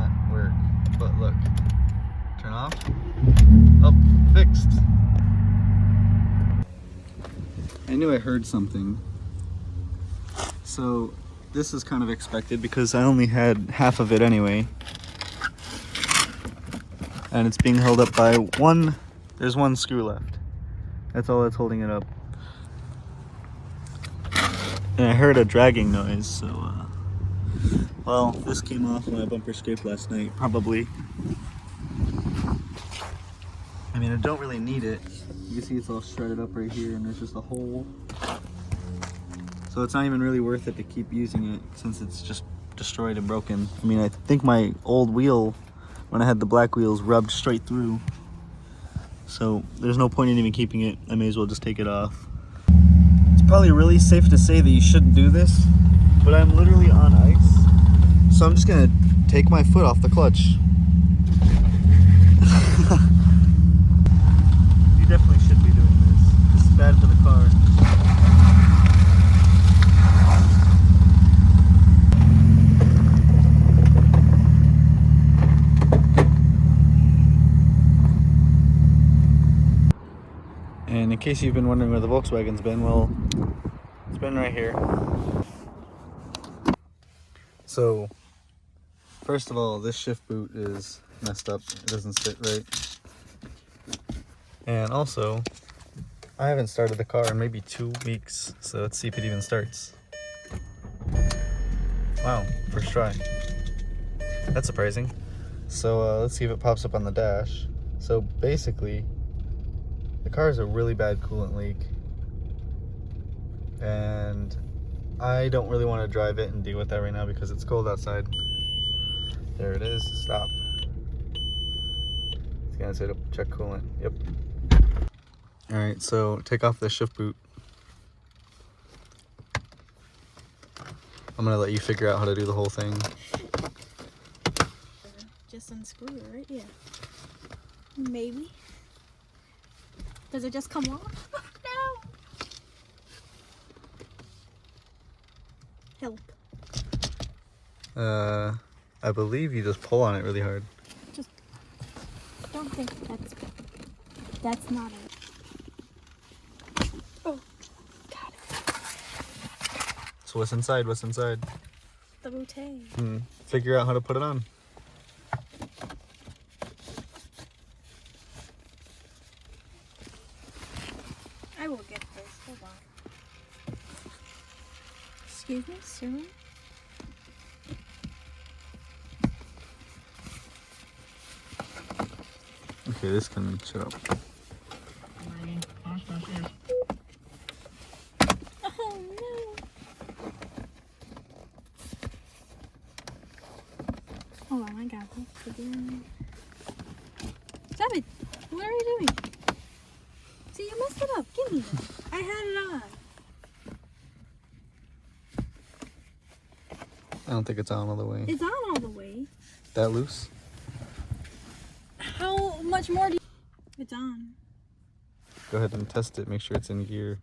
not work. But look, turn off. Oh, fixed. I knew I heard something. So this is kind of expected because I only had half of it anyway. And it's being held up by one, there's one screw left. That's all that's holding it up. And I heard a dragging noise, so well, this came off when my bumper scraped last night, probably. I mean, I don't really need it. You can see it's all shredded up right here, and there's just a hole. So it's not even really worth it to keep using it since it's just destroyed and broken. I mean, I think my old wheel, when I had the black wheels, rubbed straight through. So there's no point in even keeping it. I may as well just take it off. It's probably really safe to say that you shouldn't do this, but I'm literally on ice. So I'm just gonna take my foot off the clutch. You definitely should be doing this. This is bad for the car. And in case you've been wondering where the Volkswagen's been, well, it's been right here. So, first of all, this shift boot is messed up. It doesn't sit right. And also, I haven't started the car in maybe 2 weeks, so let's see if it even starts. Wow, first try. That's surprising. So let's see if it pops up on the dash. So basically, the car has a really bad coolant leak, and I don't really want to drive it and deal with that right now because it's cold outside. There it is. Stop. It's gonna say to check coolant. Yep. All right, so take off the shift boot. I'm gonna let you figure out how to do the whole thing. Just unscrew it, right? Yeah. Maybe. Does it just come off? No. Help. I believe you just pull on it really hard. Just don't think that's not it. Oh, got it. So what's inside? What's inside? The bouteille. Figure out how to put it on. I will get this. Hold on. Excuse me, sir. Okay, this can shut up. Oh no. Hold on, I got this. Stop it. What are you doing? See, you messed it up. Give me that. I had it on. I don't think it's on all the way. It's on all the way. That loose? How much more do you... It's on. Go ahead and test it. Make sure it's in gear.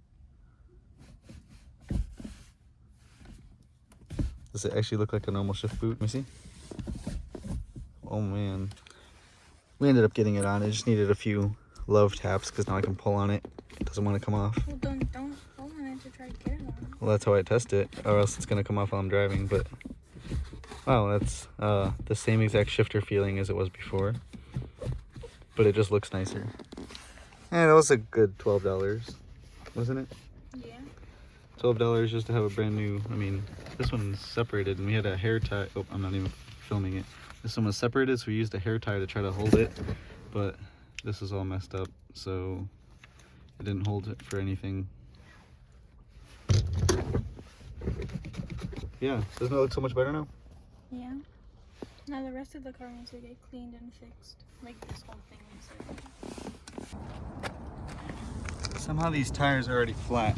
Does it actually look like a normal shift boot? Let me see. Oh man. We ended up getting it on. It just needed a few love taps because now I can pull on it. It doesn't want to come off. Well, don't pull on it to try to get it on. Well, that's how I test it, or else it's going to come off while I'm driving. But wow, that's the same exact shifter feeling as it was before. But it just looks nicer. And it was a good $12, wasn't it? Yeah. $12 just to have a brand new. I mean, this one's separated, and we had a hair tie. Oh, I'm not even filming it. This one was separated, so we used a hair tie to try to hold it. But this is all messed up, so it didn't hold it for anything. Yeah, doesn't it look so much better now? Yeah. Now the rest of the car needs to get cleaned and fixed. Like this whole thing inside. Somehow these tires are already flat.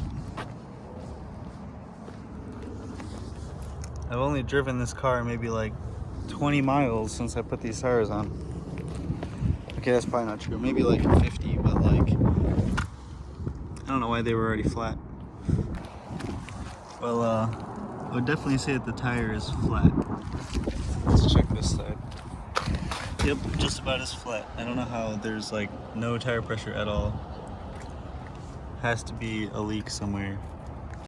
I've only driven this car maybe like 20 miles since I put these tires on. Okay, that's probably not true. Maybe like 50, but like, I don't know why they were already flat. Well, I would definitely say that the tire is flat. Let's check this side. Yep, just about as flat. I don't know how there's like no tire pressure at all. Has to be a leak somewhere.